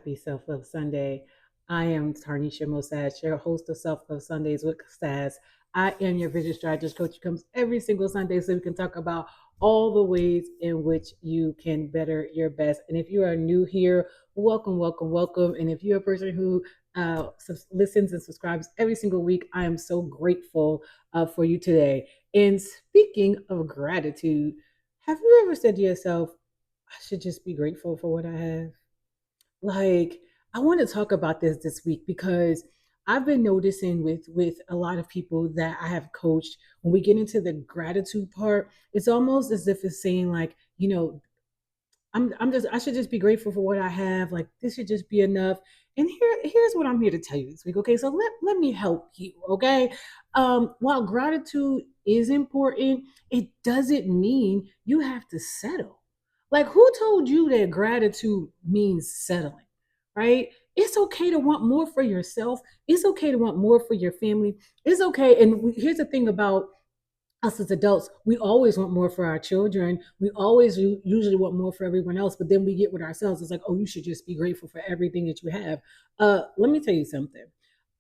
Happy Self Love Sunday. I am Tarnisha Moe Sass, your host of Self Love Sundays with Sass. I am your vision strategist coach who comes every single Sunday so we can talk about all the ways in which you can better your best. And if you are new here, welcome, welcome, welcome. And if you're a person who listens and subscribes every single week, I am so grateful for you today. And speaking of gratitude, have you ever said to yourself, I should just be grateful for what I have? Like, I want to talk about this week because I've been noticing with a lot of people that I have coached, when we get into the gratitude part, it's almost as if it's saying like, I should just be grateful for what I have. Like, this should just be enough. And here's what I'm here to tell you this week. Okay, so let me help you. Okay, while gratitude is important, it doesn't mean you have to settle. Like, who told you that gratitude means settling? Right? It's okay to want more for yourself. It's okay to want more for your family. It's okay. And here's the thing about us as adults, we always want more for our children. We always usually want more for everyone else, but then we get with ourselves. It's like, oh, you should just be grateful for everything that you have. Let me tell you something.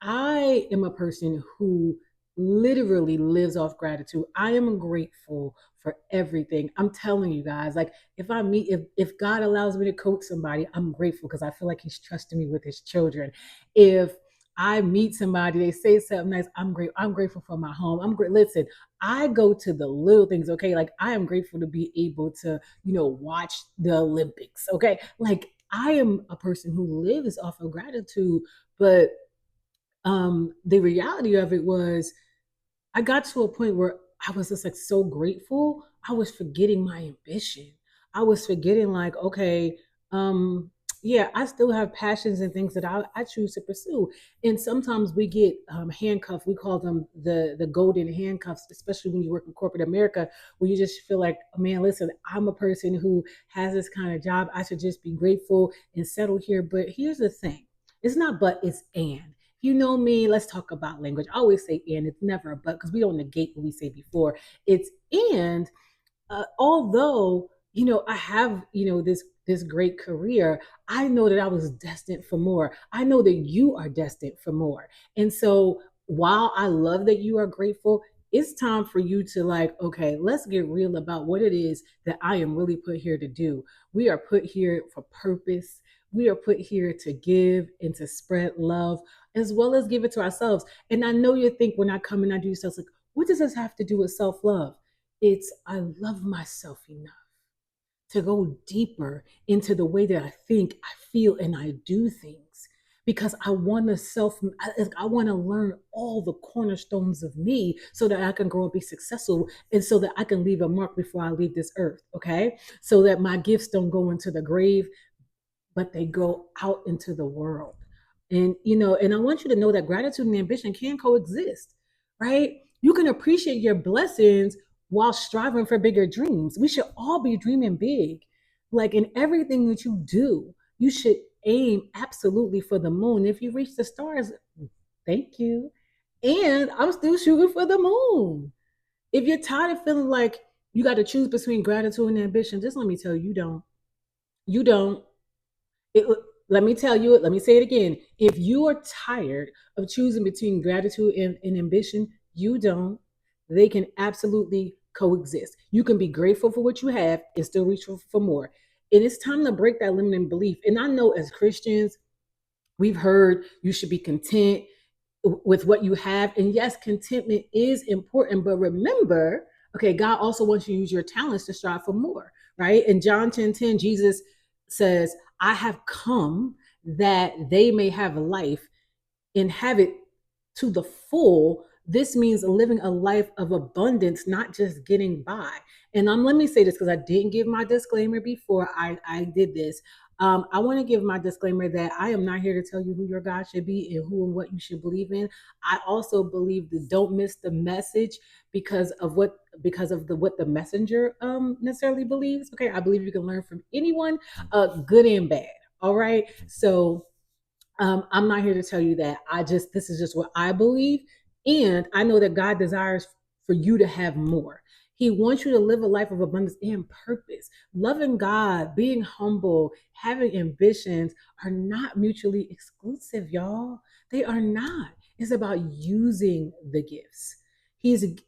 I am a person who literally lives off gratitude. I am grateful for everything. I'm telling you guys, like if God allows me to coach somebody, I'm grateful because I feel like He's trusting me with His children. If I meet somebody, they say something nice, I'm great. I'm grateful for my home. I'm great. Listen, I go to the little things, okay? Like I am grateful to be able to, watch the Olympics, okay? Like I am a person who lives off of gratitude, but the reality of it was I got to a point where I was just like so grateful. I was forgetting my ambition. I was forgetting like, okay, um, yeah, I still have passions and things that I choose to pursue. And sometimes we get handcuffed. We call them the golden handcuffs, especially when you work in corporate America, where you just feel like, oh, man, listen, I'm a person who has this kind of job. I should just be grateful and settle here. But here's the thing. It's not but, it's and. You know me, let's talk about language. I always say and, it's never a but because we don't negate what we say before. It's and although, I have, this great career, I know that I was destined for more. I know that you are destined for more. And so while I love that you are grateful, it's time for you to like, okay, let's get real about what it is that I am really put here to do. We are put here for purpose. We are put here to give and to spread love as well as give it to ourselves. And I know you think when I come and I do stuff like, what does this have to do with self love? It's I love myself enough to go deeper into the way that I think, I feel, and I do things because I want to I want to learn all the cornerstones of me so that I can grow and be successful and so that I can leave a mark before I leave this earth. Okay. So that my gifts don't go into the grave, but they go out into the world. And and I want you to know that gratitude and ambition can coexist, right? You can appreciate your blessings while striving for bigger dreams. We should all be dreaming big. Like in everything that you do, you should aim absolutely for the moon. If you reach the stars, thank you. And I'm still shooting for the moon. If you're tired of feeling like you got to choose between gratitude and ambition, just let me tell you, you don't. You don't. It, let me tell you it. Let me say it again. If you are tired of choosing between gratitude and ambition, you don't. They can absolutely coexist. You can be grateful for what you have and still reach for more. And it's time to break that limiting belief. And I know as Christians, we've heard you should be content with what you have. And yes, contentment is important, but remember, okay, God also wants you to use your talents to strive for more, right? In John 10:10, Jesus says, I have come that they may have life and have it to the full. This means living a life of abundance, not just getting by. And let me say this because I didn't give my disclaimer before I did this. I want to give my disclaimer that I am not here to tell you who your God should be and who and what you should believe in. I also believe that don't miss the message because of the what the messenger necessarily believes. Okay, I believe you can learn from anyone, good and bad. All right, so I'm not here to tell you that. This is just what I believe. And I know that God desires for you to have more. He wants you to live a life of abundance and purpose. Loving God, being humble, having ambitions are not mutually exclusive, y'all. They are not. It's about using the gifts.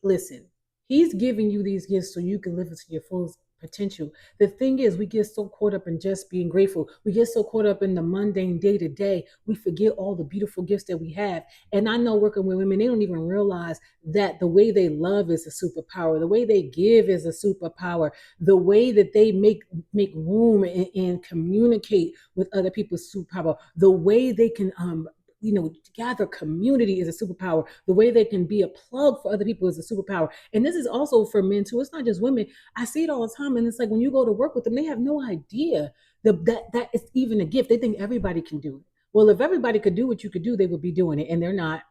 Listen, He's giving you these gifts so you can live into your full potential. The thing is, we get so caught up in just being grateful. We get so caught up in the mundane day to day. We forget all the beautiful gifts that we have. And I know working with women, they don't even realize that the way they love is a superpower. The way they give is a superpower. The way that they make room and communicate with other people is superpower. The way they can gather community is a superpower. The way they can be a plug for other people is a superpower. And this is also for men too. It's not just women. I see it all the time. And it's like when you go to work with them, they have no idea that it's even a gift. They think everybody can do it. Well, if everybody could do what you could do, they would be doing it. And they're not.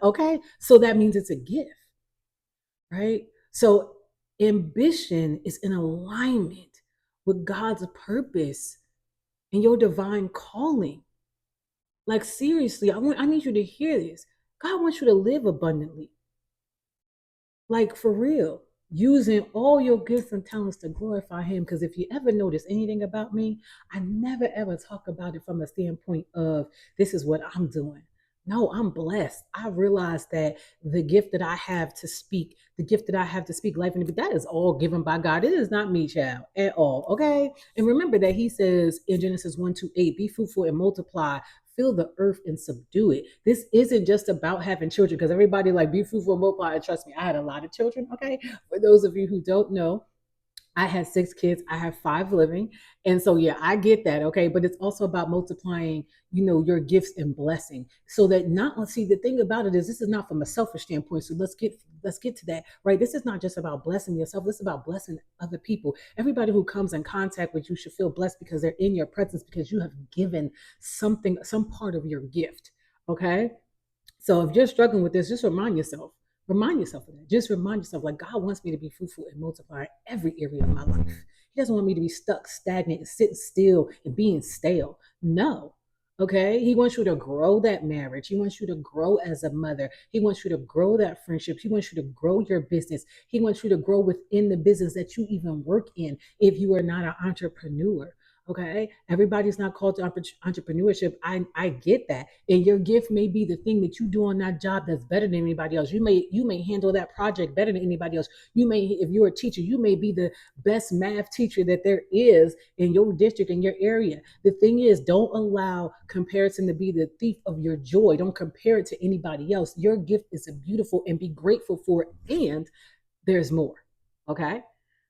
Okay. So that means it's a gift, right? So ambition is in alignment with God's purpose and your divine calling. Like seriously, I need you to hear this. God wants you to live abundantly. Like for real. Using all your gifts and talents to glorify him. Because if you ever notice anything about me, I never ever talk about it from a standpoint of this is what I'm doing. No, I'm blessed. I realize that the gift that I have to speak, the gift that I have to speak life into, that is all given by God. It is not me, child, at all. Okay. And remember that he says in Genesis 1-8, be fruitful and multiply, fill the earth and subdue it. This isn't just about having children because everybody like be fruitful and multiply. And trust me, I had a lot of children. Okay. For those of you who don't know, I had 6 kids. I have 5 living. And so, yeah, I get that. Okay. But it's also about multiplying, your gifts and blessing so that not, see, the thing about it is this is not from a selfish standpoint. So let's get to that, right? This is not just about blessing yourself. This is about blessing other people. Everybody who comes in contact with you should feel blessed because they're in your presence because you have given something, some part of your gift. Okay. So if you're struggling with this, just remind yourself. Remind yourself of that. Just remind yourself, like God wants me to be fruitful and multiply in every area of my life. He doesn't want me to be stuck, stagnant, and sitting still and being stale. No. Okay. He wants you to grow that marriage. He wants you to grow as a mother. He wants you to grow that friendship. He wants you to grow your business. He wants you to grow within the business that you even work in if you are not an entrepreneur. Okay. Everybody's not called to entrepreneurship. I get that. And your gift may be the thing that you do on that job that's better than anybody else. You may handle that project better than anybody else. You may, if you're a teacher, you may be the best math teacher that there is in your district, in your area. The thing is, don't allow comparison to be the thief of your joy. Don't compare it to anybody else. Your gift is beautiful and be grateful for it. And there's more. Okay.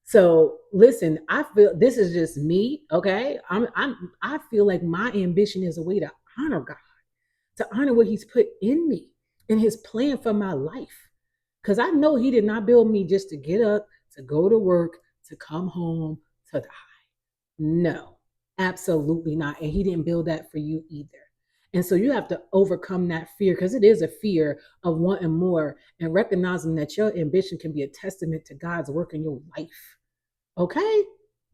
So listen, I feel this is just me. Okay. I feel like my ambition is a way to honor God, to honor what He's put in me and His plan for my life. Because I know He did not build me just to get up, to go to work, to come home, to die. No, absolutely not. And He didn't build that for you either. And so you have to overcome that fear because it is a fear of wanting more and recognizing that your ambition can be a testament to God's work in your life. Okay?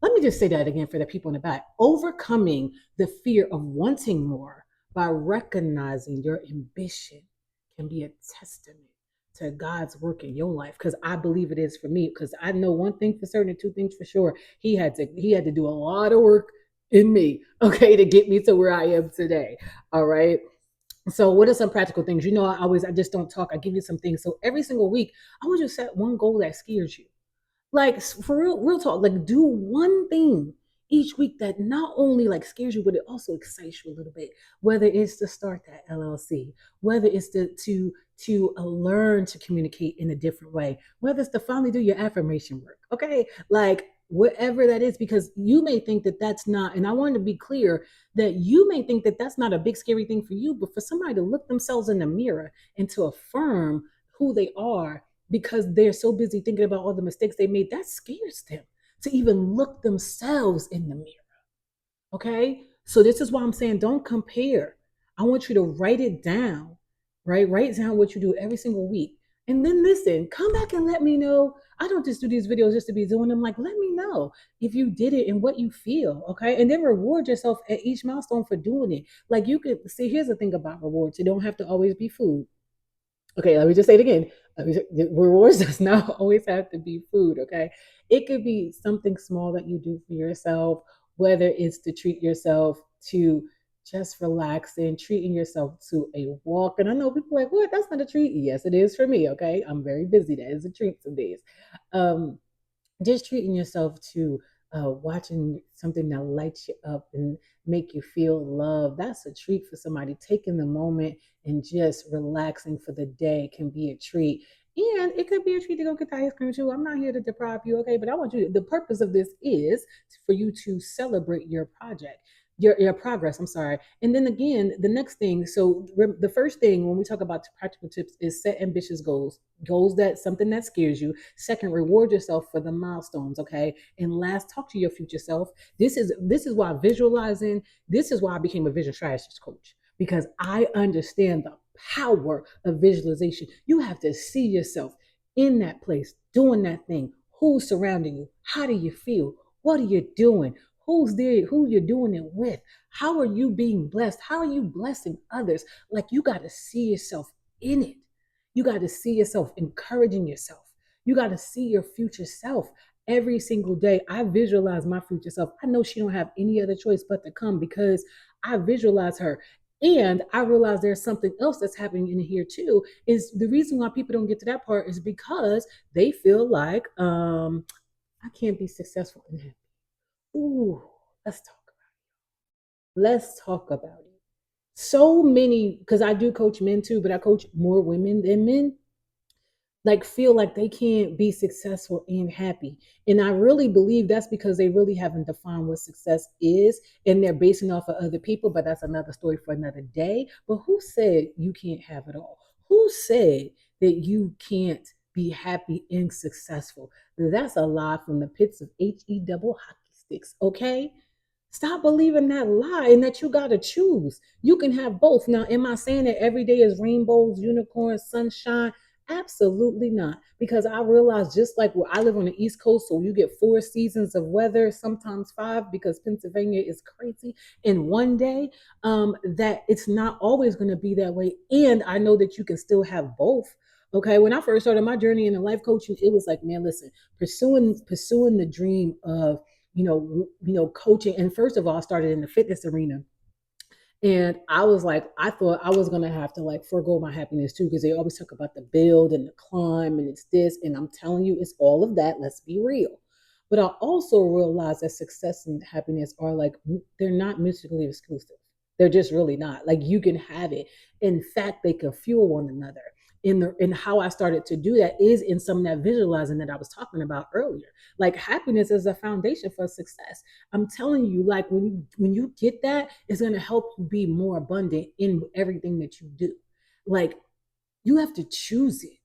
Let me just say that again for the people in the back. Overcoming the fear of wanting more by recognizing your ambition can be a testament to God's work in your life. Because I believe it is for me. Because I know one thing for certain and 2 things for sure. He had to do a lot of work in me, okay, to get me to where I am today. All right. So what are some practical things? I just don't talk. I give you some things. So every single week, I want you to set one goal that scares you. Like for real talk, like do one thing each week that not only like scares you, but it also excites you a little bit. Whether it's to start that LLC, whether it's to learn to communicate in a different way, whether it's to finally do your affirmation work. Okay, like whatever that is, because you may think that that's not. And I want to be clear that you may think that that's not a big scary thing for you, but for somebody to look themselves in the mirror and to affirm who they are because they're so busy thinking about all the mistakes they made, that scares them to even look themselves in the mirror. Okay. So this is why I'm saying don't compare. I want you to write it down, right? Write down what you do every single week. And then listen, come back and let me know. I don't just do these videos just to be doing them. Like, let me know if you did it and what you feel. Okay. And then reward yourself at each milestone for doing it. Like you could see, here's the thing about rewards. It don't have to always be food. Okay, let me just say it again. Rewards does not always have to be food, okay? It could be something small that you do for yourself, whether it's to treat yourself to just relaxing, treating yourself to a walk. And I know people are like, what? That's not a treat. Yes, it is for me, okay? I'm very busy. That is a treat some days. Um, just treating yourself to watching something that lights you up and make you feel love. That's a treat for somebody. Taking the moment and just relaxing for the day can be a treat. And it could be a treat to go get the ice cream too. I'm not here to deprive you, okay? But I want you, the purpose of this is for you to celebrate your project. Your progress, I'm sorry. And then again, the next thing, so the first thing when we talk about practical tips is set ambitious goals, goals that something that scares you. Second, reward yourself for the milestones, okay? And last, talk to your future self. This is why visualizing, this is why I became a vision strategist coach, because I understand the power of visualization. You have to see yourself in that place, doing that thing. Who's surrounding you? How do you feel? What are you doing? Who's there? Who you're doing it with? How are you being blessed? How are you blessing others? Like you got to see yourself in it. You got to see yourself encouraging yourself. You got to see your future self every single day. I visualize my future self. I know she don't have any other choice but to come because I visualize her. And I realize there's something else that's happening in here too. Is the reason why people don't get to that part is because they feel like I can't be successful in that. Ooh, let's talk. Let's talk about it. So many, because I do coach men too, but I coach more women than men, like feel like they can't be successful and happy. And I really believe that's because they really haven't defined what success is and they're basing off of other people, but that's another story for another day. But who said you can't have it all? Who said that you can't be happy and successful? That's a lie from the pits of HE double hockey sticks, okay? Stop believing that lie and that you got to choose. You can have both. Now, am I saying that every day is rainbows, unicorns, sunshine? Absolutely not. Because I realize just like where I live on the East Coast, so you get 4 seasons of weather, sometimes five, because Pennsylvania is crazy in one day, that it's not always going to be that way. And I know that you can still have both. Okay. When I first started my journey in the life coaching, it was like, man, listen, pursuing the dream of coaching. And first of all, I started in the fitness arena. And I was like, I thought I was gonna have to like forego my happiness too, because they always talk about the build and the climb and it's this. And I'm telling you, it's all of that. Let's be real. But I also realized that success and happiness are like they're not mutually exclusive. They're just really not. Like you can have it. In fact, they can fuel one another. In how I started to do that is in some of that visualizing that I was talking about earlier. Like happiness is a foundation for success. I'm telling you, like when you get that, it's gonna help you be more abundant in everything that you do. Like you have to choose it.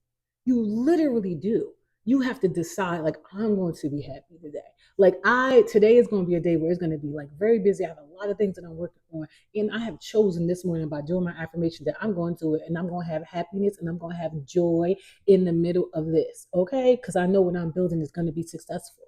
You literally do. You have to decide, like, I'm going to be happy today. Like today is going to be a day where it's going to be like very busy. I have a lot of things that I'm working on. And I have chosen this morning by doing my affirmation that I'm going to it and I'm going to have happiness and I'm going to have joy in the middle of this. Okay. Because I know what I'm building is going to be successful.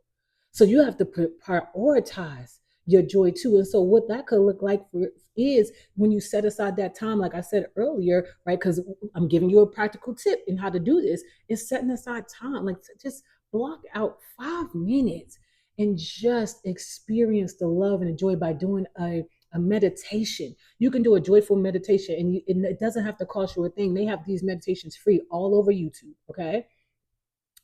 So you have to prioritize your joy too. And so what that could look like for is when you set aside that time, like I said earlier, right? Because I'm giving you a practical tip in how to do this, is setting aside time. Like just block out 5 minutes and just experience the love and the joy by doing a meditation. You can do a joyful meditation and it doesn't have to cost you a thing. They have these meditations free all over YouTube. Okay.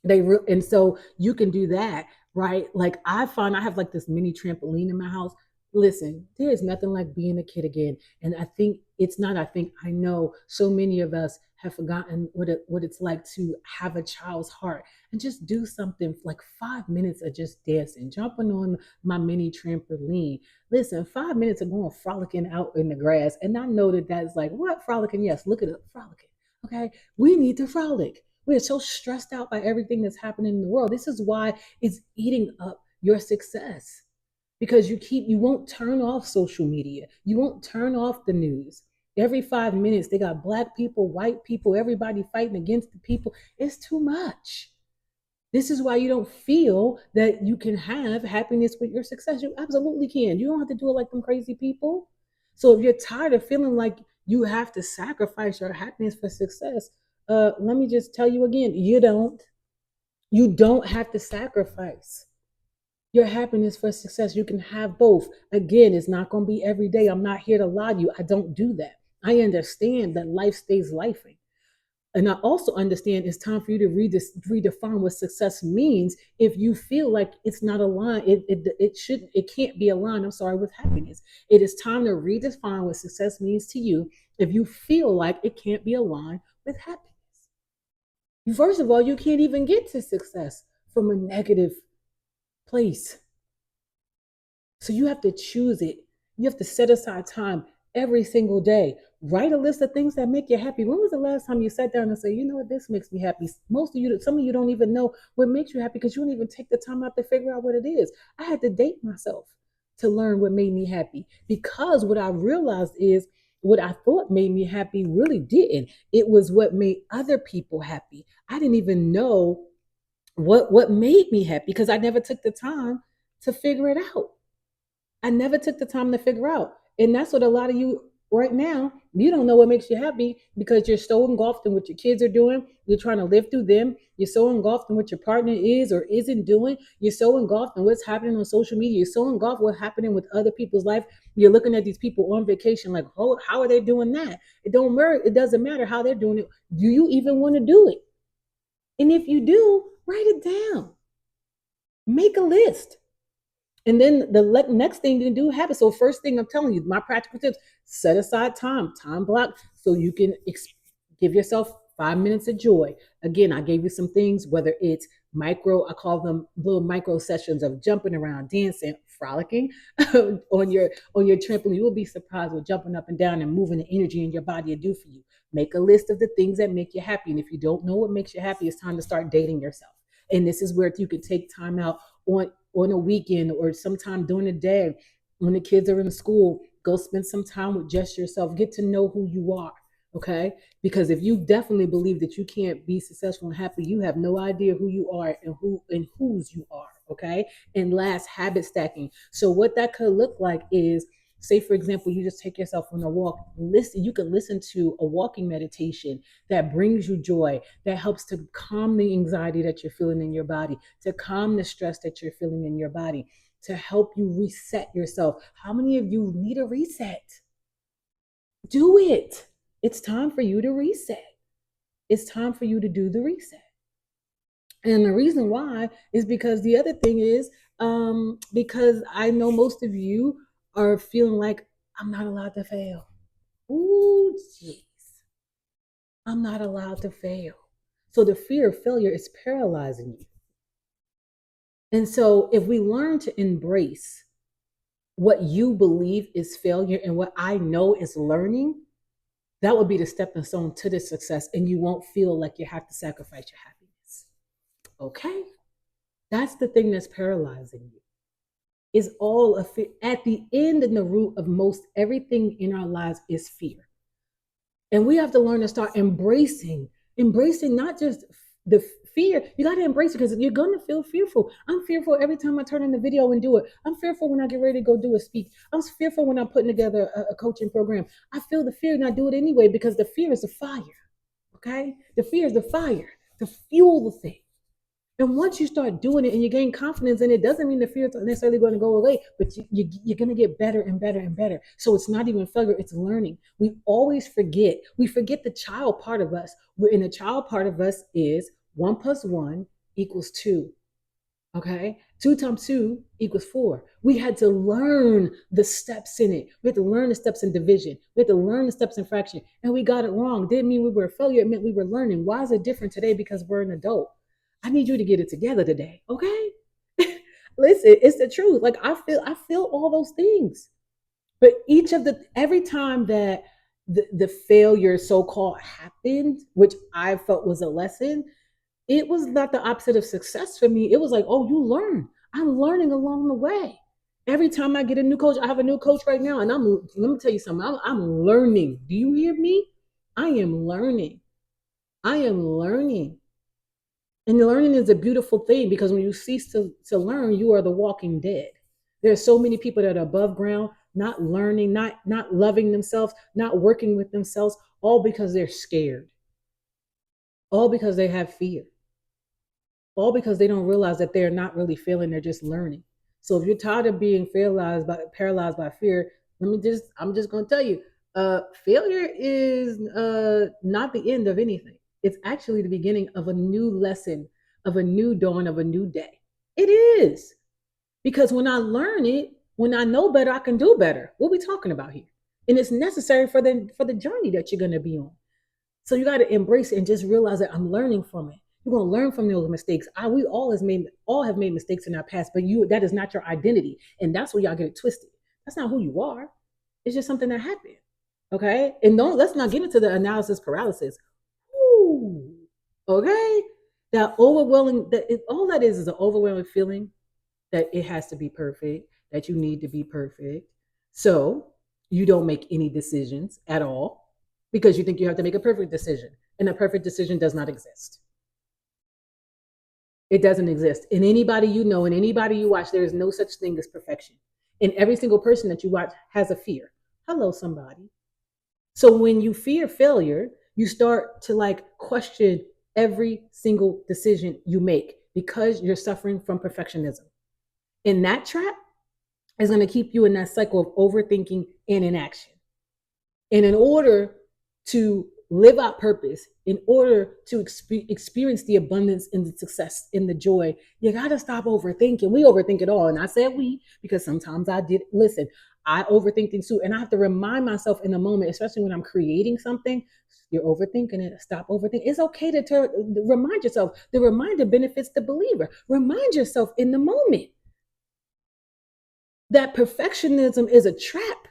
And so you can do that, right? Like I find I have like this mini trampoline in my house. Listen, there is nothing like being a kid again. And I think it's not, I think I know so many of us have forgotten what it's like to have a child's heart and just do something like 5 minutes of just dancing, jumping on my mini trampoline. Listen, 5 minutes of going frolicking out in the grass. And I know that that's like, what frolicking? Yes, look at it, frolicking. Okay. We need to frolic. We're so stressed out by everything that's happening in the world. This is why it's eating up your success because you won't turn off social media. You won't turn off the news. Every 5 minutes, they got black people, white people, everybody fighting against the people. It's too much. This is why you don't feel that you can have happiness with your success. You absolutely can. You don't have to do it like them crazy people. So if you're tired of feeling like you have to sacrifice your happiness for success, Let me just tell you again, you don't. You don't have to sacrifice your happiness for success. You can have both. Again, it's not going to be every day. I'm not here to lie to you. I don't do that. I understand that life stays lifing. And I also understand it's time for you to redefine what success means if you feel like it's not aligned. It can't be aligned, I'm sorry, with happiness. It is time to redefine what success means to you if you feel like it can't be aligned with happiness. First of all, you can't even get to success from a negative place. So you have to choose it. You have to set aside time every single day. Write a list of things that make you happy. When was the last time you sat down and say, you know what, this makes me happy? Most of you, some of you don't even know what makes you happy because you don't even take the time out to figure out what it is. I had to date myself to learn what made me happy because what I realized is what I thought made me happy really didn't. It was what made other people happy. I didn't even know what made me happy because I never took the time to figure it out. I never took the time to figure out. And that's what a lot of you right now, you don't know what makes you happy because you're so engulfed in what your kids are doing. You're trying to live through them. You're so engulfed in what your partner is or isn't doing. You're so engulfed in what's happening on social media. You're so engulfed in what's happening with other people's life. You're looking at these people on vacation like, oh, how are they doing that? It don't matter. It doesn't matter how they're doing it. Do you even want to do it? And if you do, write it down. Make a list. And then the next thing you can do happen. So first thing I'm telling you, my practical tips: set aside time block, so you can give yourself 5 minutes of joy. Again, I gave you some things, whether it's micro, I call them little micro sessions of jumping around, dancing, frolicking on your trampoline. You will be surprised what jumping up and down and moving the energy in your body will do for you. Make a list of the things that make you happy. And if you don't know what makes you happy, it's time to start dating yourself. And this is where you could take time out on a weekend or sometime during the day when the kids are in school. Go spend some time with just yourself. Get to know who you are. Okay. Because if you definitely believe that you can't be successful and happy, you have no idea who you are and whose you are. Okay. And last, habit stacking. So what that could look like is, say for example, you just take yourself on a walk. Listen, you can listen to a walking meditation that brings you joy, that helps to calm the anxiety that you're feeling in your body, to calm the stress that you're feeling in your body, to help you reset yourself. How many of you need a reset? Do it. It's time for you to reset. It's time for you to do the reset. And the reason why is because the other thing is, because I know most of you are feeling like, I'm not allowed to fail. Ooh, jeez. I'm not allowed to fail. So the fear of failure is paralyzing you. And so if we learn to embrace what you believe is failure and what I know is learning, that would be the stepping stone to the success. And you won't feel like you have to sacrifice your happiness. Okay? That's the thing that's paralyzing you. Is all of fear. At the end and the root of most everything in our lives is fear. And we have to learn to start embracing not just the fear. You got to embrace it because you're going to feel fearful. I'm fearful every time I turn in the video and do it. I'm fearful when I get ready to go do a speech. I'm fearful when I'm putting together a coaching program. I feel the fear and I do it anyway because the fear is the fire. Okay? The fear is the fire to fuel the thing. And once you start doing it and you gain confidence in it, doesn't mean the fear is necessarily going to go away, but you're going to get better and better and better. So it's not even failure, it's learning. We always forget. We forget the child part of us. In the child part of us is 1 + 1 = 2. Okay? 2 × 2 = 4. We had to learn the steps in it. We had to learn the steps in division. We had to learn the steps in fraction. And we got it wrong. Didn't mean we were a failure. It meant we were learning. Why is it different today? Because we're an adult. I need you to get it together today. Okay? Listen, it's the truth. Like I feel all those things. But every time that the failure so-called happened, which I felt was a lesson, it was not the opposite of success for me. It was like, oh, you learn. I'm learning along the way. Every time I get a new coach, I have a new coach right now, and let me tell you something. I'm learning. Do you hear me? I am learning. I am learning. And learning is a beautiful thing because when you cease to learn, you are the walking dead. There are so many people that are above ground, not learning, not loving themselves, not working with themselves, all because they're scared. all because they have fear, all because they don't realize that they're not really failing, they're just learning. So if you're tired of being paralyzed by fear, I'm just going to tell you, failure is not the end of anything. It's actually the beginning of a new lesson, of a new dawn, of a new day. It is. Because when I learn it, when I know better, I can do better. What are we talking about here? And it's necessary for the journey that you're going to be on. So you got to embrace it and just realize that I'm learning from it. You're gonna learn from those mistakes. We all have made mistakes in our past, but that is not your identity, and that's where y'all get it twisted. That's not who you are. It's just something that happened. Okay, and don't let's not get into the analysis paralysis. Ooh, okay, that overwhelming all that is an overwhelming feeling that it has to be perfect, that you need to be perfect. So you don't make any decisions at all because you think you have to make a perfect decision. And a perfect decision does not exist. It doesn't exist. In anybody you know, in anybody you watch, there is no such thing as perfection. And every single person that you watch has a fear. Hello, somebody. So when you fear failure, you start to question every single decision you make because you're suffering from perfectionism. And that trap is going to keep you in that cycle of overthinking and inaction. And in order to live out purpose, in order to experience the abundance and the success and the joy, you got to stop overthinking. We overthink it all. And I said we because sometimes I did. Listen, I overthink things too. And I have to remind myself in the moment, especially when I'm creating something, you're overthinking it. Stop overthinking. It's okay to remind yourself. The reminder benefits the believer. Remind yourself in the moment that perfectionism is a trap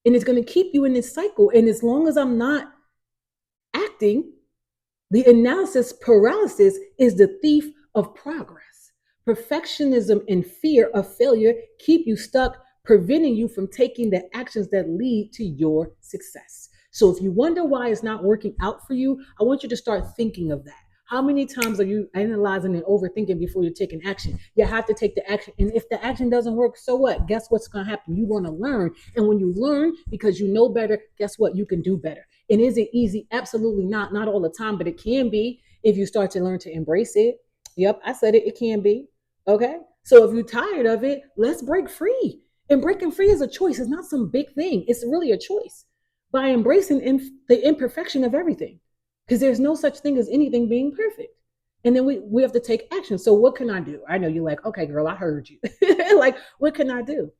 and it's going to keep you in this cycle. And as long as I'm not acting, the analysis paralysis is the thief of progress. Perfectionism and fear of failure keep you stuck, preventing you from taking the actions that lead to your success. So if you wonder why it's not working out for you, I want you to start thinking of that. How many times are you analyzing and overthinking before you're taking action? You have to take the action. And if the action doesn't work, so what? Guess what's going to happen? You're going to learn. And when you learn because you know better, guess what? You can do better. And is it easy? Absolutely not. Not all the time, but it can be if you start to learn to embrace it. Yep, I said it. It can be. Okay. So if you're tired of it, let's break free. And breaking free is a choice. It's not some big thing. It's really a choice by embracing the imperfection of everything. Because there's no such thing as anything being perfect. And then we have to take action. So what can I do? I know you're like, okay, girl, I heard you. Like, what can I do?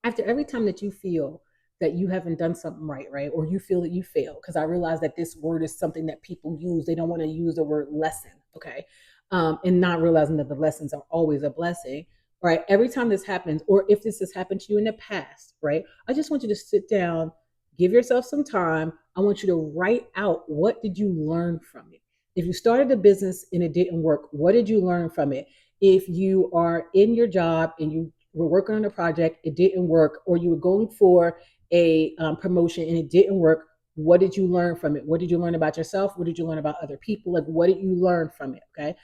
After every time that you feel that you haven't done something right, right? Or you feel that you fail, because I realize that this word is something that people use. They don't want to use the word lesson, okay? And not realizing that the lessons are always a blessing, right? Every time this happens, or if this has happened to you in the past, right? I just want you to sit down, give yourself some time. I want you to write out, what did you learn from it? If you started a business and it didn't work, what did you learn from it? If you are in your job and you were working on a project, it didn't work, or you were going for a promotion and it didn't work, what did you learn from it? What did you learn about yourself? What did you learn about other people? Like, what did you learn from it? Okay.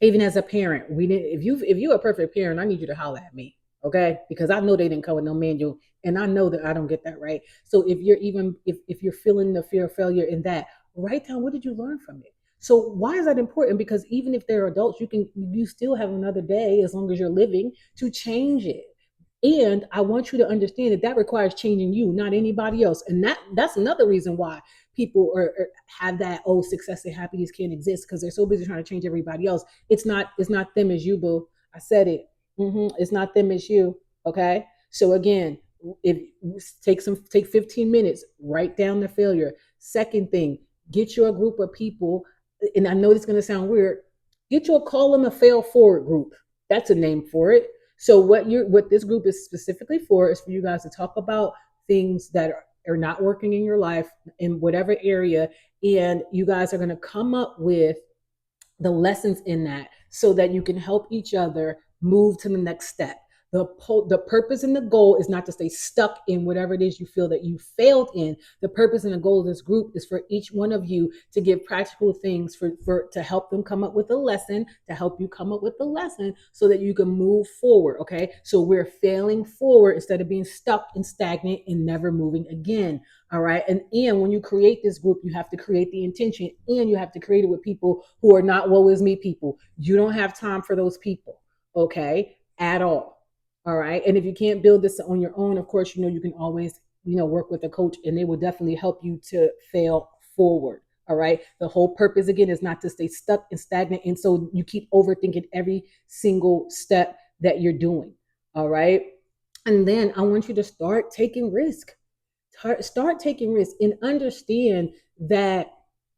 Even as a parent, we didn't. If you're a perfect parent, I need you to holler at me, okay? Because I know they didn't come with no manual, and I know that I don't get that right. So if you're feeling the fear of failure in that, write down, what did you learn from it. So why is that important? Because even if they're adults, you still have another day as long as you're living to change it. And I want you to understand that that requires changing you, not anybody else. And that's another reason why people have that, oh, success and happiness can't exist, because they're so busy trying to change everybody else. It's not them as you, boo. I said it. It's not them as you. Okay. So again, if take 15 minutes, write down the failure. Second thing, get you a group of people, and I know it's going to sound weird. Get you a call them a fail forward group. That's a name for it. So what this group is specifically for is for you guys to talk about things that are not working in your life in whatever area, and you guys are going to come up with the lessons in that so that you can help each other move to the next step. The purpose and the goal is not to stay stuck in whatever it is you feel that you failed in. The purpose and the goal of this group is for each one of you to give practical things for to help them come up with a lesson, to help you come up with the lesson so that you can move forward. Okay, so we're failing forward instead of being stuck and stagnant and never moving again. All right, and when you create this group, you have to create the intention, and you have to create it with people who are not woe is me people. You don't have time for those people, okay, at all. All right. And if you can't build this on your own, of course, you can always, work with a coach, and they will definitely help you to fail forward. All right. The whole purpose, again, is not to stay stuck and stagnant. And so you keep overthinking every single step that you're doing. All right. And then I want you to start taking risk. Start taking risks and understand that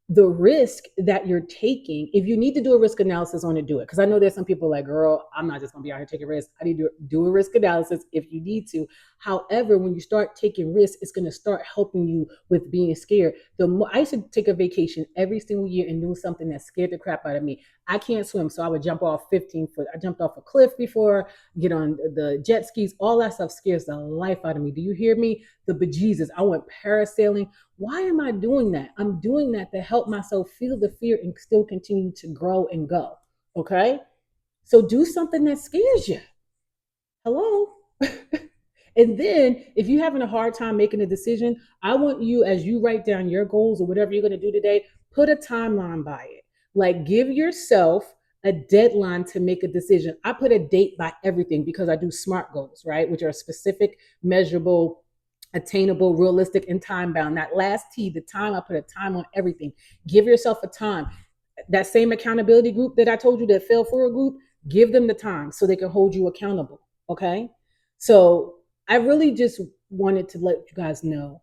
the risk that you're taking, if you need to do a risk analysis on it, do it. Because I know there's some people like, girl, I'm not just going to be out here taking risks. I need to do a risk analysis if you need to. However, when you start taking risks, it's going to start helping you with being scared. I used to take a vacation every single year and do something that scared the crap out of me. I can't swim, so I would jump off 15 foot. I jumped off a cliff before, get on the jet skis. All that stuff scares the life out of me. Do you hear me? The bejesus. I went parasailing. Why am I doing that? I'm doing that to help myself feel the fear and still continue to grow and go. Okay? So do something that scares you. Hello? And then if you're having a hard time making a decision, I want you, as you write down your goals or whatever you're going to do today, put a timeline by it. Like, give yourself a deadline to make a decision. I put a date by everything because I do SMART goals, right? Which are specific, measurable, attainable, realistic, and time bound. That last T, the time, I put a time on everything. Give yourself a time. That same accountability group that I told you that fell for a group, give them the time so they can hold you accountable. Okay. So I really just wanted to let you guys know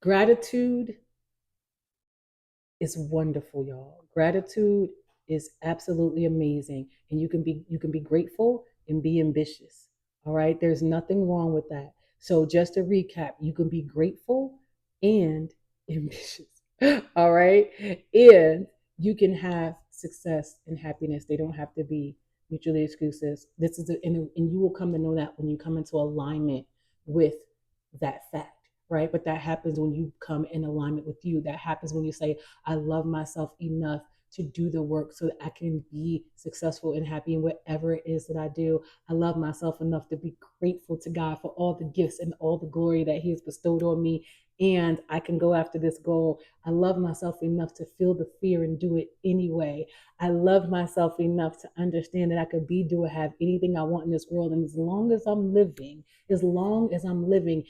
gratitude is wonderful, y'all. Gratitude is absolutely amazing. And you can be grateful and be ambitious. All right. There's nothing wrong with that. So just to recap, you can be grateful and ambitious. All right. And you can have success and happiness. They don't have to be mutually exclusive. And you will come to know that when you come into alignment with that fact, right? But that happens when you come in alignment with you. That happens when you say, I love myself enough to do the work so that I can be successful and happy in whatever it is that I do. I love myself enough to be grateful to God for all the gifts and all the glory that He has bestowed on me. And I can go after this goal. I love myself enough to feel the fear and do it anyway. I love myself enough to understand that I could be, do, or have anything I want in this world. And as long as I'm living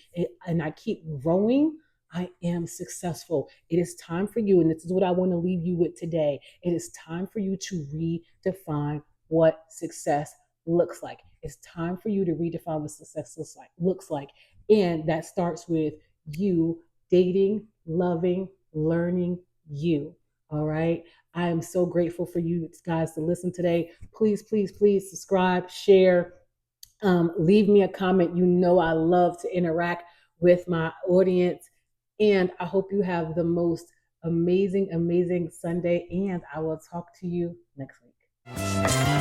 and I keep growing, I am successful. It is time for you, and this is what I want to leave you with today. It is time for you to redefine what success looks like. It's time for you to redefine what success looks like. And that starts with you dating, loving, learning you. All right. I am so grateful for you guys to listen today. Please, please, please subscribe, share, leave me a comment. I love to interact with my audience. And I hope you have the most amazing, amazing Sunday. And I will talk to you next week.